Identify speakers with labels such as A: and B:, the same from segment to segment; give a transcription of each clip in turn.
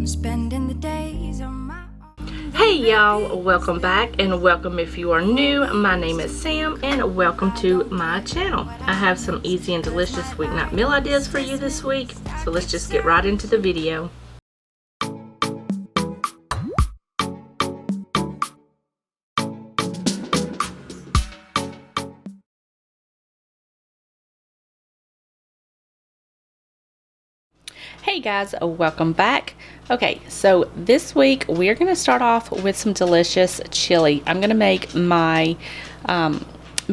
A: spending the days on my own.
B: Hey y'all, welcome back, and welcome if you are new. My name is Sam and welcome to my channel. I have some easy and delicious weeknight meal ideas for you this week, so let's just get right into the video. Hey guys, welcome back. Okay, so this week we're going to start off with some delicious chili. I'm going to make my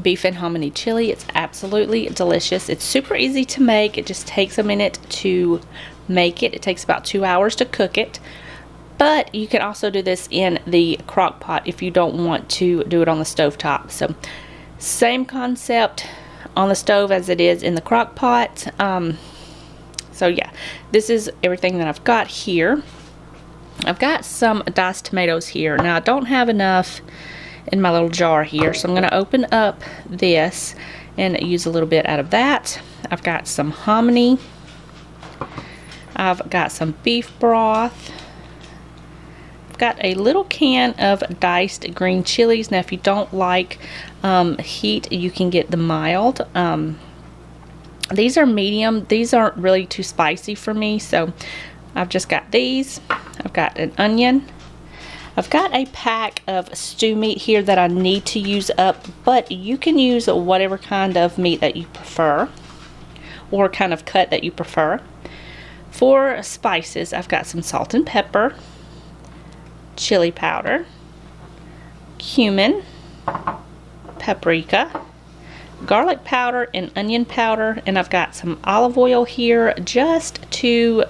B: beef and hominy chili. It's absolutely delicious. It's super easy to make. It just takes a minute to make it. It takes about 2 hours to cook it. But you can also do this in the crock pot if you don't want to do it on the stove top. So same concept on the stove as it is in the crock pot. So yeah, this is everything that I've got here. I've got some diced tomatoes here. Now I don't have enough in my little jar here, so I'm going to open up this and use a little bit out of that. I've got some hominy. I've got some beef broth. I've got a little can of diced green chilies. Now if you don't like heat, you can get the mild. These are medium. These aren't really too spicy for me, so I've just got these. I've got an onion. I've got a pack of stew meat here that I need to use up, but you can use whatever kind of meat that you prefer or kind of cut that you prefer. For spices, I've got some salt and pepper, chili powder, cumin, paprika, garlic powder and onion powder, and I've got some olive oil here just to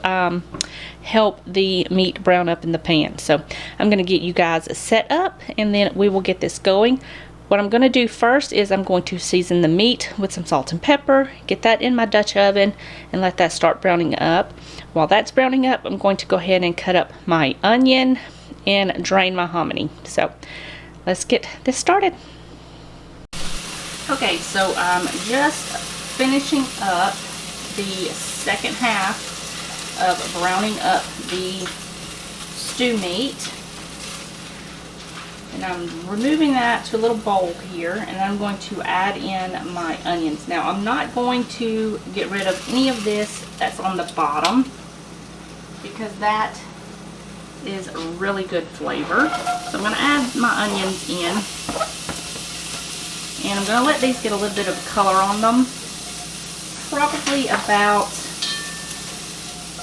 B: help the meat brown up in the pan. So I'm going to get you guys set up and then we will get this going. What I'm going to do first is I'm going to season the meat with some salt and pepper, get that in my Dutch oven and let that start browning up. While that's browning up, I'm going to go ahead and cut up my onion and drain my hominy. So let's get this started. Okay, so I'm just finishing up the second half of browning up the stew meat. And I'm removing that to a little bowl here, and I'm going to add in my onions. Now, I'm not going to get rid of any of this that's on the bottom because that is a really good flavor. So I'm going to add my onions in. And I'm going to let these get a little bit of color on them. Probably about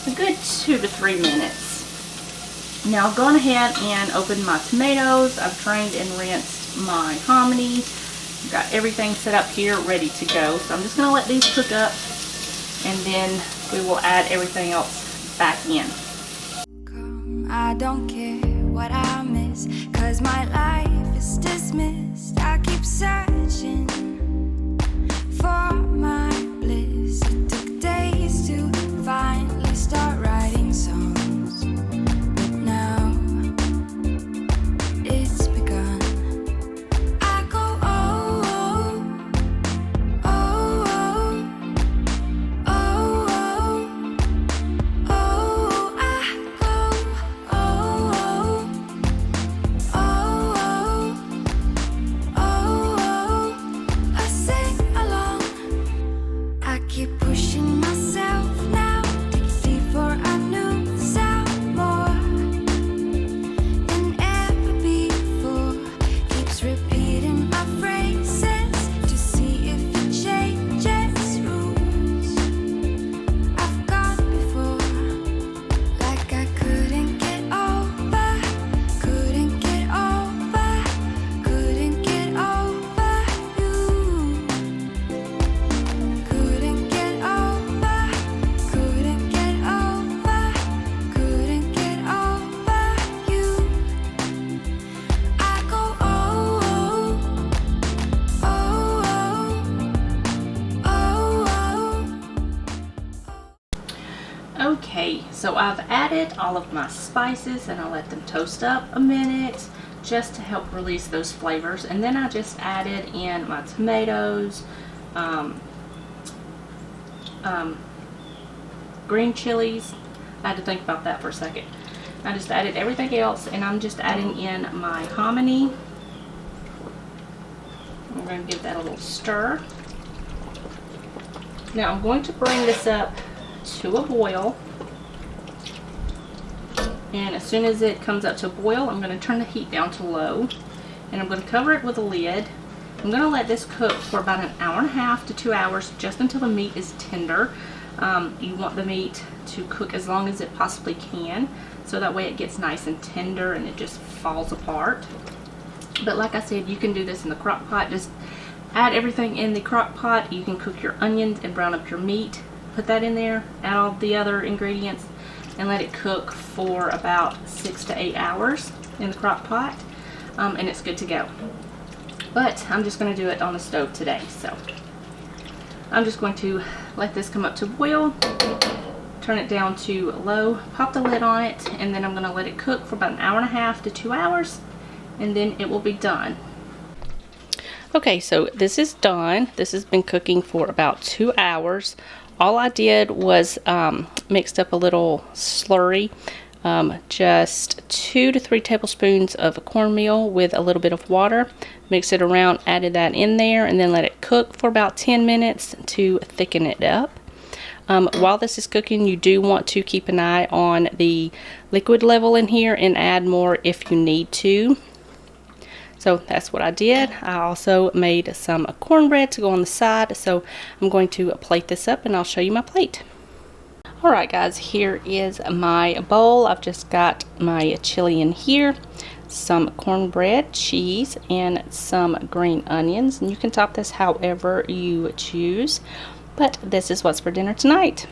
B: a good 2 to 3 minutes. Now I've gone ahead and opened my tomatoes. I've drained and rinsed my hominy. I've got everything set up here ready to go. So I'm just going to let these cook up and then we will add everything else back in.
A: I don't care what I miss, 'cause my life is dismissed. I keep searching for my bliss. It took days to finally start writing songs, but now it's begun. I go oh, oh, oh, oh, oh, oh, oh, I go oh, oh, oh, oh, I sing along. I keep pushing myself now, dig deeper, I knew sound more than ever before. Keeps repeating my phrases to see if it changes rules I've gone before, like I couldn't get over, couldn't get over, couldn't get over you, couldn't get over, couldn't get over, couldn't get over you. I go oh, oh, oh, oh.
B: Okay, so I've added all of my spices and I'll let them toast up a minute just to help release those flavors. And then I just added in my tomatoes, green chilies. I had to think about that for a second. I just added everything else, and I'm just adding in my hominy. I'm going to give that a little stir. Now I'm going to bring this up to a boil, and as soon as it comes up to a boil, I'm going to turn the heat down to low, and I'm going to cover it with a lid. I'm going to let this cook for about an hour and a half to 2 hours, just until the meat is tender. You want the meat to cook as long as it possibly can, so that way it gets nice and tender and it just falls apart. But like I said, you can do this in the crock pot. Just add everything in the crock pot. You can cook your onions and brown up your meat. Put that in there, add all the other ingredients, and let it cook for about 6 to 8 hours in the crock pot, and it's good to go. But I'm just going to do it on the stove today, so I'm just going to let this come up to boil, turn it down to low, pop the lid on it, and then I'm going to let it cook for about an hour and a half to 2 hours, and then it will be done. Okay, so this is done. This has been cooking for about 2 hours. All I did was mixed up a little slurry, just 2 to 3 tablespoons of cornmeal with a little bit of water. Mix it around, added that in there, and then let it cook for about 10 minutes to thicken it up. While this is cooking, you do want to keep an eye on the liquid level in here and add more if you need to. So that's what I did. I also made some cornbread to go on the side, so I'm going to plate this up and I'll show you my plate. Alright guys, here is my bowl. I've just got my chili in here, some cornbread, cheese, and some green onions. And you can top this however you choose, but this is what's for dinner tonight.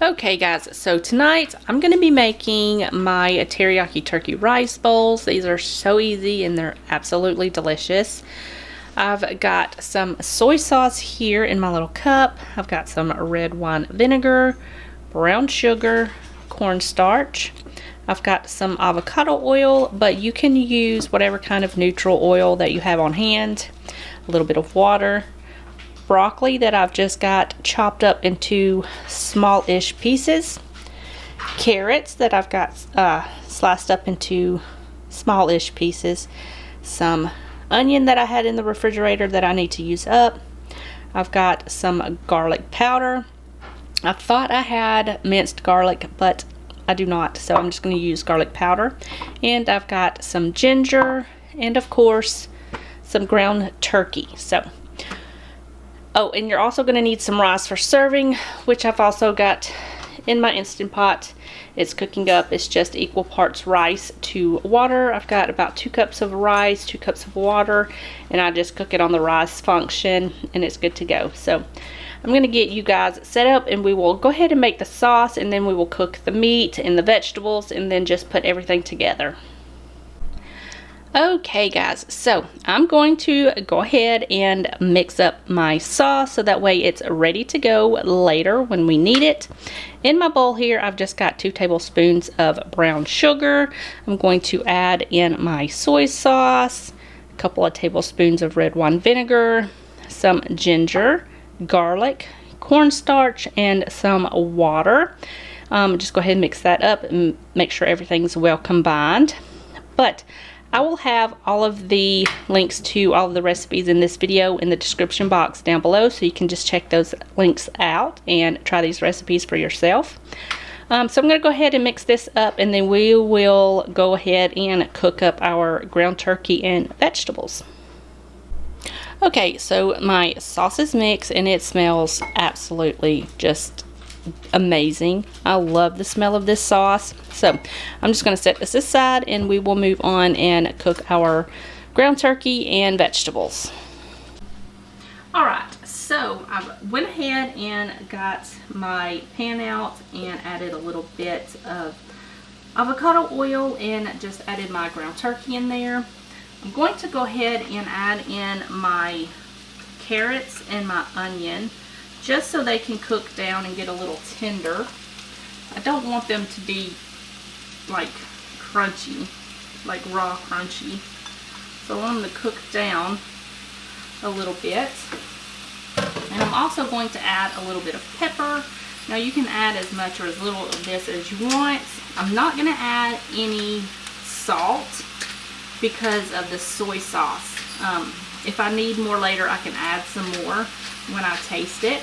B: Okay guys, so tonight I'm going to be making my teriyaki turkey rice bowls. These are so easy and they're absolutely delicious. I've got some soy sauce here in my little cup. I've got some red wine vinegar, brown sugar, cornstarch. I've got some avocado oil, but you can use whatever kind of neutral oil that you have on hand. A little bit of water. Broccoli that I've just got chopped up into small-ish pieces, carrots that I've got sliced up into small-ish pieces, some onion that I had in the refrigerator that I need to use up. I've got some garlic powder. I thought I had minced garlic, but I do not, so I'm just going to use garlic powder. And I've got some ginger, and of course some ground turkey. Oh, and you're also going to need some rice for serving, which I've also got in my Instant Pot. It's cooking up. It's just equal parts rice to water. I've got about 2 cups of rice, 2 cups of water, and I just cook it on the rice function, and it's good to go. So I'm going to get you guys set up, and we will go ahead and make the sauce, and then we will cook the meat and the vegetables, and then just put everything together. Okay guys, so I'm going to go ahead and mix up my sauce so that way it's ready to go later when we need it. In my bowl here, I've just got 2 tablespoons of brown sugar. I'm going to add in my soy sauce, a couple of tablespoons of red wine vinegar, some ginger, garlic, cornstarch, and some water. Just go ahead and mix that up and make sure everything's well combined. But I will have all of the links to all of the recipes in this video in the description box down below, so you can just check those links out and try these recipes for yourself. So I'm going to go ahead and mix this up, and then we will go ahead and cook up our ground turkey and vegetables. Okay, so my sauce is mixed and it smells absolutely just amazing. I love the smell of this sauce. So I'm just going to set this aside and we will move on and cook our ground turkey and vegetables. Alright, so I went ahead and got my pan out and added a little bit of avocado oil and just added my ground turkey in there. I'm going to go ahead and add in my carrots and my onion, just so they can cook down and get a little tender. I don't want them to be like crunchy, like raw crunchy. So I want them to cook down a little bit. And I'm I'm also going to add a little bit of pepper. Now you can add as much or as little of this as you want. I'm not going to add any salt because of the soy sauce. If I need more later, I can add some more when I taste it.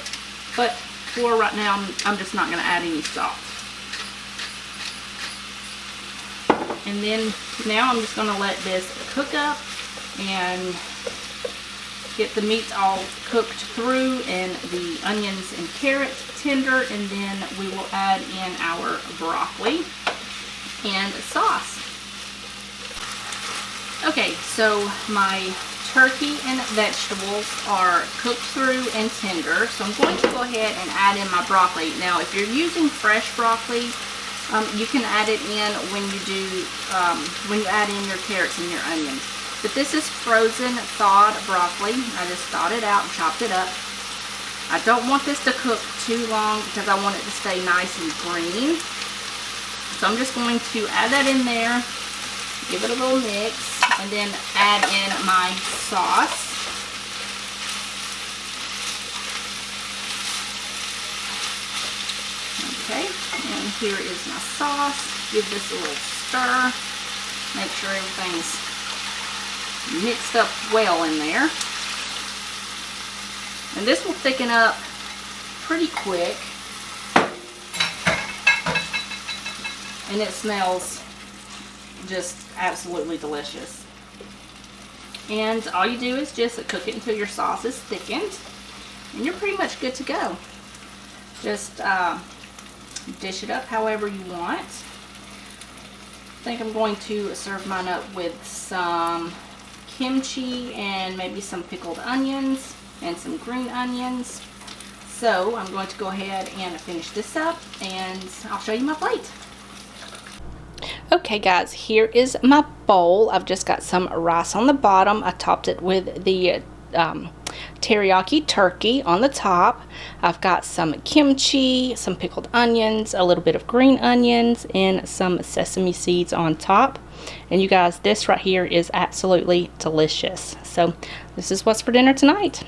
B: But for right now, I'm just not going to add any salt. And then now I'm just going to let this cook up and get the meats all cooked through and the onions and carrots tender, and then we will add in our broccoli and sauce. Okay, so my turkey and vegetables are cooked through and tender, so I'm going to go ahead and add in my broccoli. Now if you're using fresh broccoli, you can add it in when you add in your carrots and your onions. But this is frozen thawed broccoli. I just thawed it out and chopped it up. I don't want this to cook too long because I want it to stay nice and green. So I'm just going to add that in there, give it a little mix, and then add in my sauce. Okay, and here is my sauce. Give this a little stir. Make sure everything's mixed up well in there. And this will thicken up pretty quick. And it smells just absolutely delicious. And all you do is just cook it until your sauce is thickened, and you're pretty much good to go. Just dish it up however you want. I think I'm going to serve mine up with some kimchi and maybe some pickled onions and some green onions. So I'm going to go ahead and finish this up, and I'll show you my plate. Okay guys, here is my bowl. I've just got some rice on the bottom. I topped it with the teriyaki turkey on the top. I've got some kimchi, some pickled onions, a little bit of green onions, and some sesame seeds on top. And you guys, this right here is absolutely delicious. So this is what's for dinner tonight.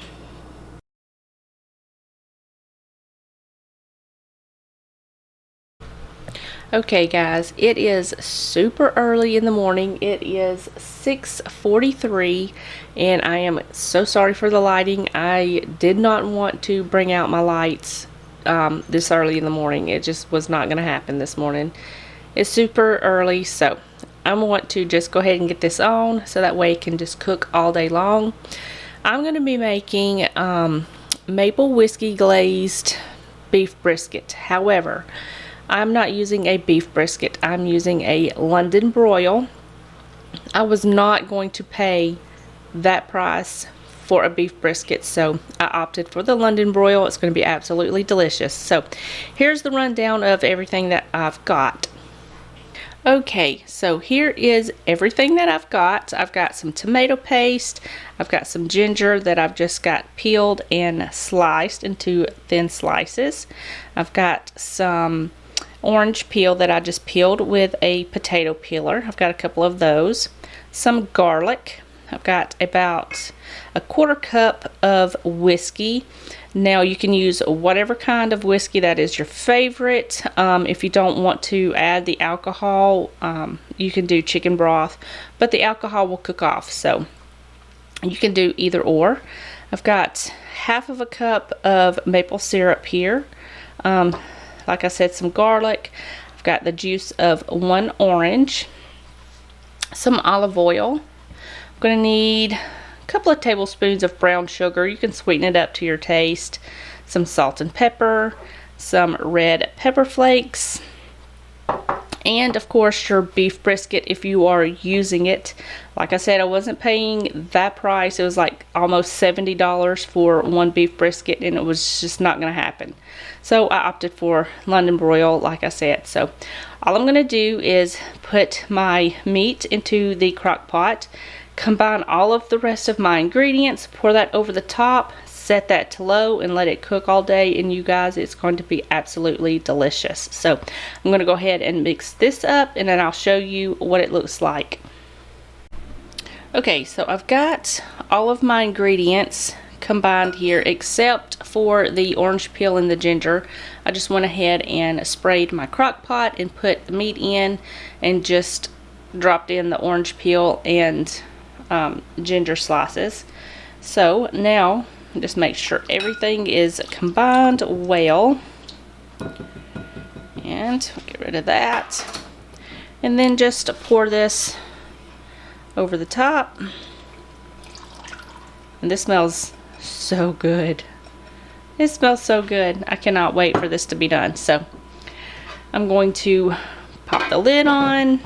B: Okay guys, it is super early in the morning. It is 6:43 and I am so sorry for the lighting. I did not want to bring out my lights this early in the morning. It just was not going to happen this morning. It's super early, so I want to just go ahead and get this on so that way it can just cook all day long. I'm going to be making maple whiskey glazed beef brisket. However, I'm not using a beef brisket. I'm using a London broil. I was not going to pay that price for a beef brisket, so I opted for the London broil. It's going to be absolutely delicious. So here's the rundown of everything that I've got. Okay, so here is everything that I've got. I've got some tomato paste. I've got some ginger that I've just got peeled and sliced into thin slices. I've got some orange peel that I just peeled with a potato peeler. I've got a couple of those. Some garlic. I've got about a 1/4 cup of whiskey. Now you can use whatever kind of whiskey that is your favorite. If you don't want to add the alcohol, you can do chicken broth, but the alcohol will cook off, so you can do either or. I've got 1/2 cup of maple syrup here. Like I said, some garlic. I've got the juice of 1 orange, some olive oil. I'm going to need a couple of tablespoons of brown sugar. You can sweeten it up to your taste. Some salt and pepper, some red pepper flakes, and of course your beef brisket if you are using it. Like I said, I wasn't paying that price. It was like almost $70 for 1 beef brisket, and it was just not going to happen. So I opted for London broil, like I said. So all I'm going to do is put my meat into the crock pot, combine all of the rest of my ingredients, pour that over the top, set that to low, and let it cook all day. And you guys, it's going to be absolutely delicious. So I'm going to go ahead and mix this up, and then I'll show you what it looks like. Okay, so I've got all of my ingredients combined here except for the orange peel and the ginger. I just went ahead and sprayed my crock pot and put the meat in and just dropped in the orange peel and ginger slices. So now just make sure everything is combined well, and get rid of that, and then just pour this over the top. And this smells so good. It smells so good. I cannot wait for this to be done. So I'm going to pop the lid on,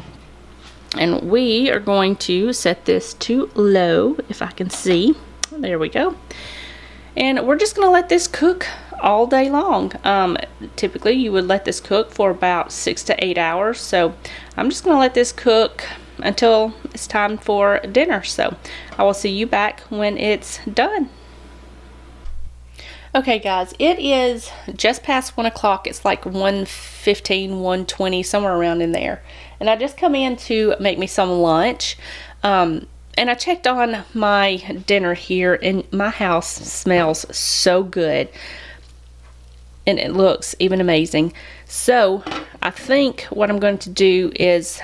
B: and we are going to set this to low, if I can see. There we go. And we're just going to let this cook all day long. Typically you would let this cook for about 6 to 8 hours. So I'm just going to let this cook until it's time for dinner. So I will see you back when it's done. Okay guys, it is just past 1 o'clock. It's like 1:15, 1:20, somewhere around in there. And I just come in to make me some lunch. And I checked on my dinner here, and my house smells so good. And it looks even amazing. So I think what I'm going to do is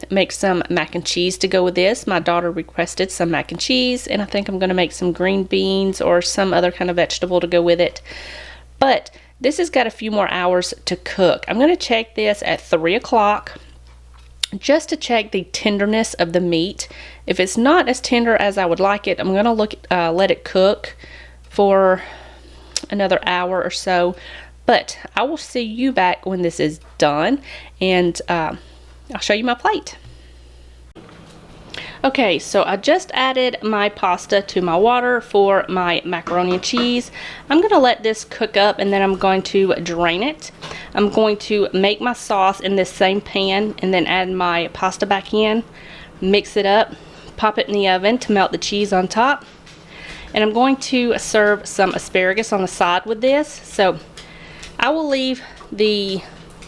B: make some mac and cheese to go with this. My daughter requested some mac and cheese, and I think I'm going to make some green beans or some other kind of vegetable to go with it. But this has got a few more hours to cook. I'm going to check this at 3 o'clock just to check the tenderness of the meat. If it's not as tender as I would like it, I'm going to let it cook for another hour or so. But I will see you back when this is done, and I'll show you my plate. Okay, so I just added my pasta to my water for my macaroni and cheese. I'm going to let this cook up, and then I'm going to drain it. I'm going to make my sauce in this same pan and then add my pasta back in, mix it up, pop it in the oven to melt the cheese on top. And I'm going to serve some asparagus on the side with this. So I will leave the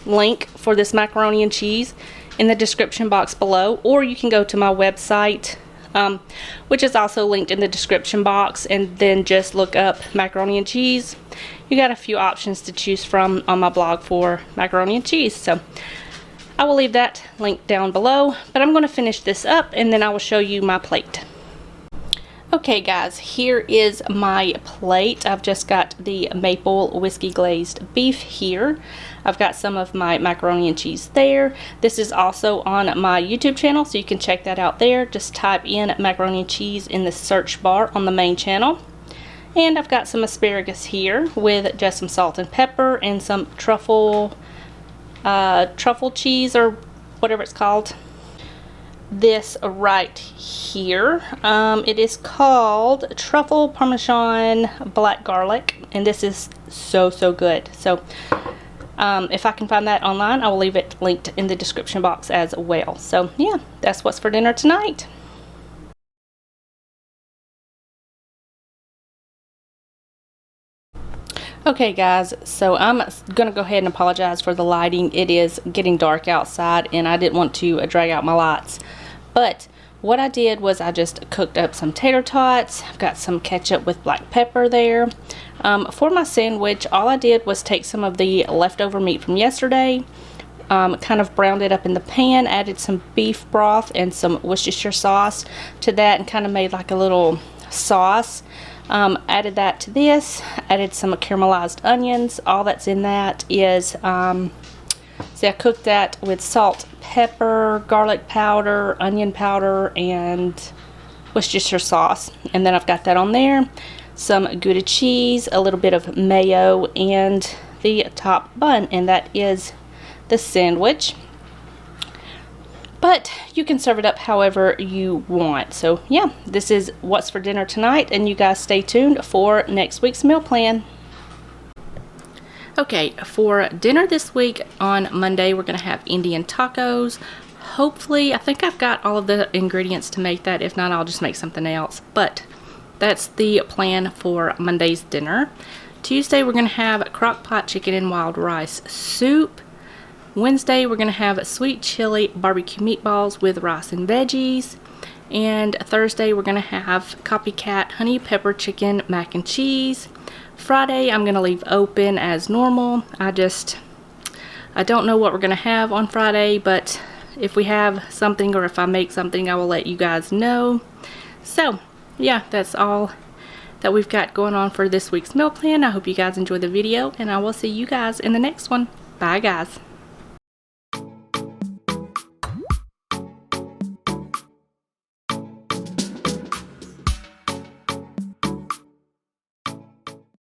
B: link for this macaroni and cheese in the description box below, or you can go to my website, which is also linked in the description box, and then just look up macaroni and cheese. You got a few options to choose from on my blog for macaroni and cheese. So I will leave that link down below, but I'm going to finish this up and then I will show you my plate. Okay guys, here is my plate. I've just got the maple whiskey glazed beef here. I've got some of my macaroni and cheese there. This is also on my YouTube channel, so you can check that out there. Just type in macaroni and cheese in the search bar on the main channel. And I've got some asparagus here with just some salt and pepper and some truffle cheese, or whatever it's called. This right here, it is called truffle parmesan black garlic, and this is so good. So if I can find that online, I will leave it linked in the description box as well. So yeah, that's what's for dinner tonight. Okay guys, so I'm gonna go ahead and apologize for the lighting. It is getting dark outside and I didn't want to drag out my lights. But what I did was I just cooked up some tater tots. I've got some ketchup with black pepper there. For my sandwich, all I did was take some of the leftover meat from yesterday, kind of browned it up in the pan, added some beef broth and some Worcestershire sauce to that, and kind of made like a little sauce. Added that to this, added some caramelized onions. All that's in that is, see, I cooked that with salt, pepper, garlic powder, onion powder, and Worcestershire sauce. And then I've got that on there. Some Gouda cheese, a little bit of mayo, and the top bun. And that is the sandwich. But you can serve it up however you want. So yeah, this is what's for dinner tonight, and you guys stay tuned for next week's meal plan. Okay, for dinner this week on Monday, we're going to have Indian tacos. Hopefully, I think I've got all of the ingredients to make that. If not, I'll just make something else. But that's the plan for Monday's dinner. Tuesday, we're going to have crock-pot chicken and wild rice soup. Wednesday, we're going to have sweet chili barbecue meatballs with rice and veggies. And Thursday we're gonna have copycat honey pepper chicken mac and cheese. Friday I'm gonna leave open as normal. I don't know what we're gonna have on Friday, but if we have something or if I make something, I will let you guys know. So yeah, that's all that we've got going on for this week's meal plan. I hope you guys enjoyed the video, and I will see you guys in the next one. Bye guys.